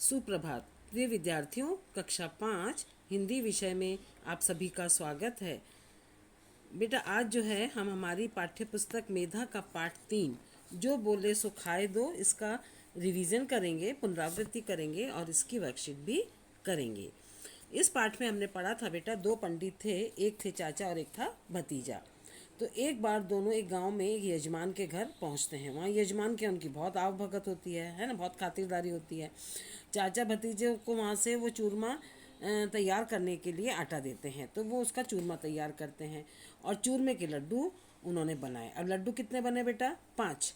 सुप्रभात प्रिय विद्यार्थियों, कक्षा 5 हिंदी विषय में आप सभी का स्वागत है। बेटा आज जो है हम हमारी पाठ्य पुस्तक मेधा का पाठ 3 जो बोले सो खाए दो, इसका रिवीजन करेंगे, पुनरावृत्ति करेंगे और इसकी वर्कशीट भी करेंगे। इस पाठ में हमने पढ़ा था बेटा, दो पंडित थे, एक थे चाचा और एक था भतीजा। तो एक बार दोनों एक गांव में एक यजमान के घर पहुंचते हैं। वहाँ यजमान के उनकी बहुत आवभगत होती है ना, बहुत खातिरदारी होती है। चाचा भतीजे को वहाँ से वो चूरमा तैयार करने के लिए आटा देते हैं, तो वो उसका चूरमा तैयार करते हैं और चूरमे के लड्डू उन्होंने बनाए। अब लड्डू कितने बने बेटा? 5।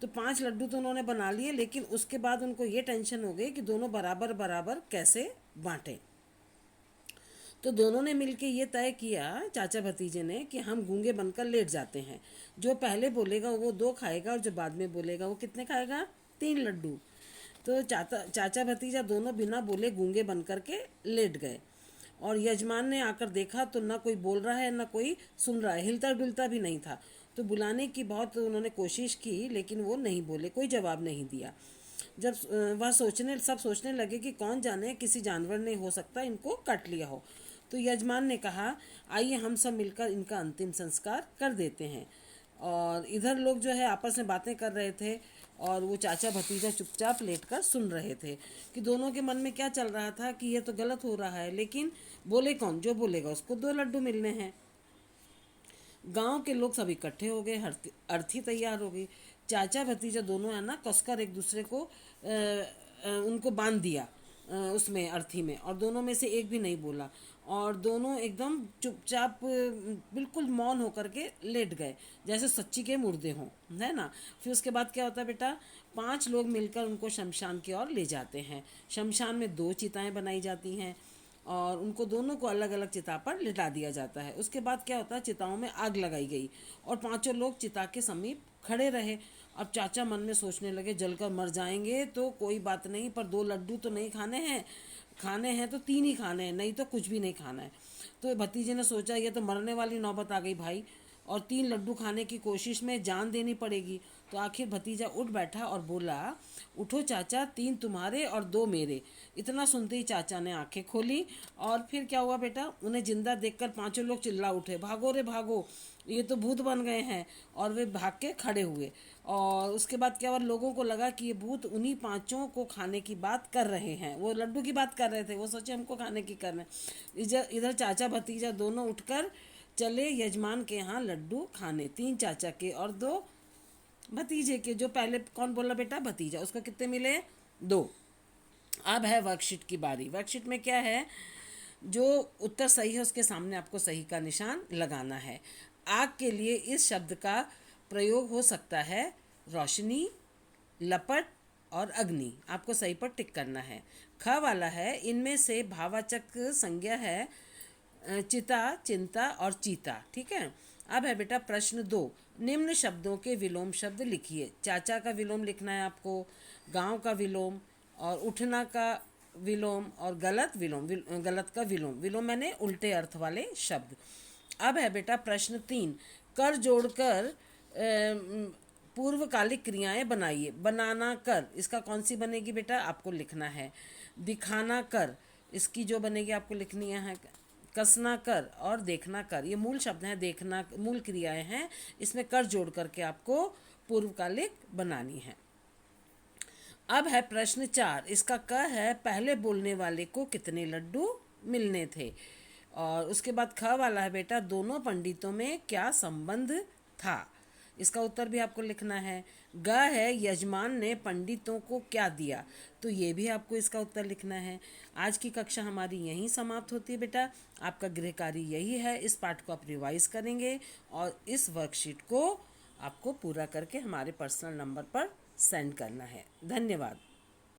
तो 5 लड्डू तो उन्होंने बना लिए, लेकिन उसके बाद उनको ये टेंशन हो गई कि दोनों बराबर बराबर कैसे बांटें। तो दोनों ने मिलके ये तय किया, चाचा भतीजे ने, कि हम गूंगे बनकर लेट जाते हैं। जो पहले बोलेगा वो 2 खाएगा और जो बाद में बोलेगा वो कितने खाएगा? 3 लड्डू। तो चाचा भतीजा दोनों बिना बोले गूंगे बन कर के लेट गए और यजमान ने आकर देखा तो ना कोई बोल रहा है ना कोई सुन रहा है, हिलता डुलता भी नहीं था। तो बुलाने की बहुत उन्होंने कोशिश की, लेकिन वो नहीं बोले, कोई जवाब नहीं दिया। जब वह सब सोचने लगे कि कौन जाने किसी जानवर ने हो सकता इनको काट लिया हो। तो यजमान ने कहा, आइए हम सब मिलकर इनका अंतिम संस्कार कर देते हैं। और इधर लोग जो है आपस में बातें कर रहे थे और वो चाचा भतीजा चुपचाप लेटकर सुन रहे थे कि दोनों के मन में क्या चल रहा था कि ये तो गलत हो रहा है, लेकिन बोले कौन? जो बोलेगा उसको 2 लड्डू मिलने हैं। गांव के लोग सब इकट्ठे हो गए, अर्थी तैयार हो गई। चाचा भतीजा दोनों है ना कसकर एक दूसरे को उनको बांध दिया उसमें अर्थी में, और दोनों में से एक भी नहीं बोला और दोनों एकदम चुपचाप बिल्कुल मौन होकर के लेट गए, जैसे सच्ची के मुर्दे हों, है ना। फिर उसके बाद क्या होता है बेटा? 5 लोग मिलकर उनको शमशान की ओर ले जाते हैं। शमशान में 2 चिताएं बनाई जाती हैं और उनको दोनों को अलग अलग चिता पर लिटा दिया जाता है। उसके बाद क्या होता है? चिताओं में आग लगाई गई और 5 लोग चिता के समीप खड़े रहे। अब चाचा मन में सोचने लगे, जलकर मर जाएंगे तो कोई बात नहीं, पर 2 लड्डू तो नहीं खाने हैं तो 3 ही खाने हैं, नहीं तो कुछ भी नहीं खाना है। तो भतीजे ने सोचा, ये तो मरने वाली नौबत आ गई भाई, और 3 लड्डू खाने की कोशिश में जान देनी पड़ेगी। तो आखिर भतीजा उठ बैठा और बोला, उठो चाचा, 3 तुम्हारे और 2 मेरे। इतना सुनते ही चाचा ने आंखें खोली और फिर क्या हुआ बेटा? उन्हें जिंदा देखकर 5 लोग चिल्ला उठे, भागो रे भागो, ये तो भूत बन गए हैं। और वे भाग के खड़े हुए और उसके बाद क्या हुआ? लोगों को लगा कि ये भूत उन्हीं 5 को खाने की बात कर रहे हैं। वो लड्डू की बात कर रहे थे, वो सोचे हमको खाने की कर रहे हैं। इधर चाचा भतीजा दोनों उठकर चले यजमान के यहाँ लड्डू खाने। 3 चाचा के और 2 भतीजे के। जो पहले कौन बोला बेटा? भतीजा। उसको कितने मिले? 2। अब है वर्कशीट की बारी। वर्कशीट में क्या है? जो उत्तर सही है उसके सामने आपको सही का निशान लगाना है। आग के लिए इस शब्द का प्रयोग हो सकता है रोशनी, लपट और अग्नि। आपको सही पर टिक करना है। ख वाला है, इनमें से भावाचक संज्ञा है चिता, चिंता और चीता। ठीक है। अब है बेटा प्रश्न 2, निम्न शब्दों के विलोम शब्द लिखिए। चाचा का विलोम लिखना है आपको, गांव का विलोम और उठना का विलोम और गलत का विलोम मैंने उल्टे अर्थ वाले शब्द। अब है बेटा प्रश्न 3, कर जोड़कर पूर्वकालिक क्रियाएं बनाइए। बनाना कर, इसका कौन सी बनेगी बेटा? आपको लिखना है। दिखाना कर, इसकी जो बनेगी आपको लिखनी है। कसना कर और देखना कर, ये मूल शब्द हैं, देखना मूल क्रियाएं हैं। इसमें कर जोड़ करके आपको पूर्वकालिक बनानी है। अब है प्रश्न 4, इसका क है, पहले बोलने वाले को कितने लड्डू मिलने थे। और उसके बाद ख वाला है बेटा, दोनों पंडितों में क्या संबंध था। इसका उत्तर भी आपको लिखना है। ग है, यजमान ने पंडितों को क्या दिया, तो ये भी आपको इसका उत्तर लिखना है। आज की कक्षा हमारी यहीं समाप्त होती है बेटा। आपका गृह कार्य यही है, इस पाठ को आप रिवाइज करेंगे और इस वर्कशीट को आपको पूरा करके हमारे पर्सनल नंबर पर सेंड करना है। धन्यवाद।